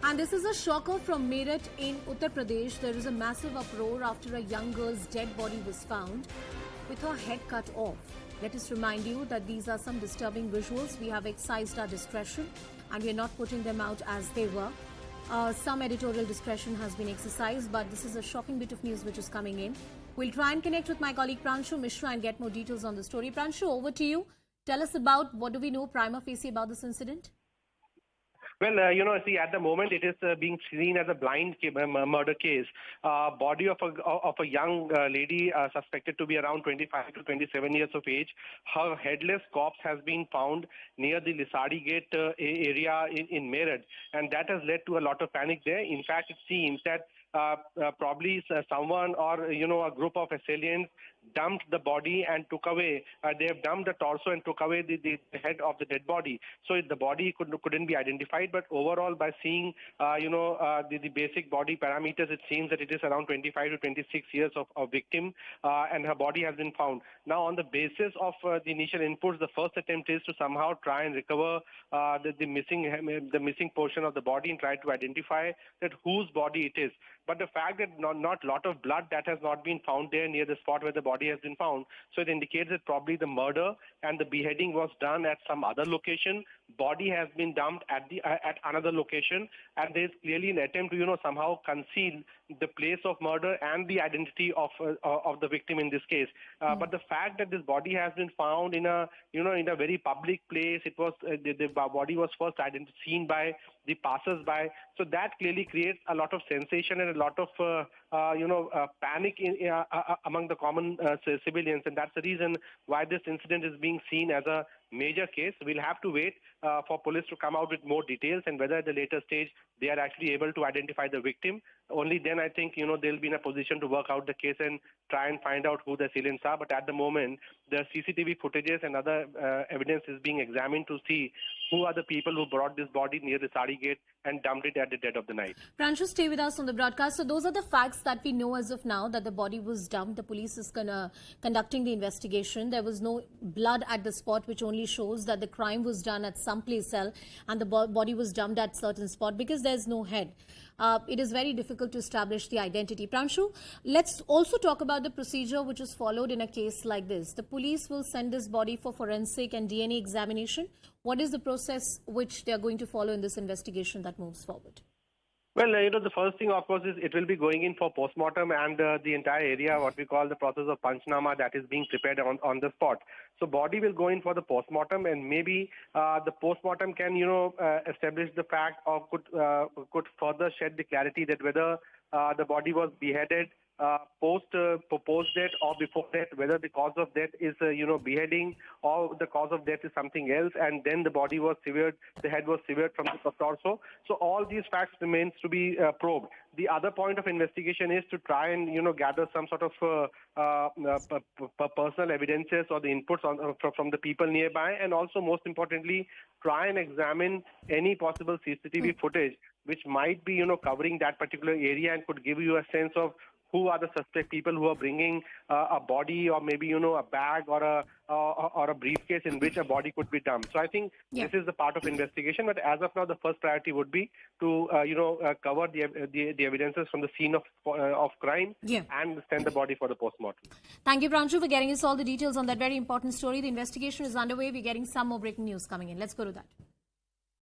And this is a shocker from Meerut in Uttar Pradesh. There is a massive uproar after a young girl's dead body was found with her head cut off. Let us remind you that these are some disturbing visuals. We have excised our discretion and we are not putting them out as they were. Some editorial discretion has been exercised, but this is a shocking bit of news which is coming in. We'll try and connect with my colleague Pranshu Mishra and get more details on the story. Pranshu, over to you. Tell us about what do we know prima facie about this incident? Well, see, at the moment it is being seen as a blind murder case. Body of a young lady suspected to be around 25 to 27 years of age. Her headless corpse has been found near the Lisari Gate area in Meerut, and that has led to a lot of panic there. In fact, it seems that probably someone or a group of assailants dumped the body and took away. They have dumped the torso and took away the head of the dead body. So the body couldn't be identified. But overall, by seeing the basic body parameters, it seems that it is around 25 to 26 years of victim, and her body has been found. Now, on the basis of the initial inputs, the first attempt is to somehow try and recover the missing portion of the body and try to identify that whose body it is. But the fact that not lot of blood that has not been found there near the spot where the body has been found, so it indicates that probably the murder and the beheading was done at some other location. Body has been dumped at another location, and there is clearly an attempt to somehow conceal the place of murder and the identity of the victim in this case. But the fact that this body has been found in a very public place, it was the body was first seen by the passers-by, so that clearly creates a lot of sensation and a lot of panic among the common civilians, and that's the reason why this incident is being seen as a major case. We'll have to wait for police to come out with more details, and whether at the later stage they are actually able to identify the victim. Only then I think they'll be in a position to work out the case and try and find out who the assailants are. But at the moment, the CCTV footages and other evidence is being examined to see who are the people who brought this body near the Sari Gate and dumped it at the dead of the night. Pranshu, stay with us on the broadcast. So those are the facts that we know as of now, that the body was dumped. The police is conducting the investigation. There was no blood at the spot, which only shows that the crime was done at some place else and the body was dumped at certain spot because there's no head. It is very difficult to establish the identity. Pranshu, let's also talk about the procedure which is followed in a case like this. The police will send this body for forensic and DNA examination. What is the process which they are going to follow in this investigation that moves forward? Well, the first thing, of course, is it will be going in for postmortem, and the entire area, what we call the process of panchnama, that is being prepared on the spot. So body will go in for the postmortem, and maybe the postmortem can, establish the fact or could further shed the clarity that whether the body was beheaded post death or before death, whether the cause of death is beheading or the cause of death is something else, and then the body was severed, the head was severed from the torso. So all these facts remains to be probed. The other point of investigation is to try and gather some sort of personal evidences or the inputs from the people nearby, and also most importantly try and examine any possible CCTV footage which might be covering that particular area and could give you a sense of who are the suspect people who are bringing a body or maybe a bag or a briefcase in which a body could be dumped. So I think this is the part of investigation. But as of now, the first priority would be to cover the evidences from the scene of crime and send the body for the postmortem. Thank you, Pranshu, for getting us all the details on that very important story. The investigation is underway. We're getting some more breaking news coming in. Let's go to that.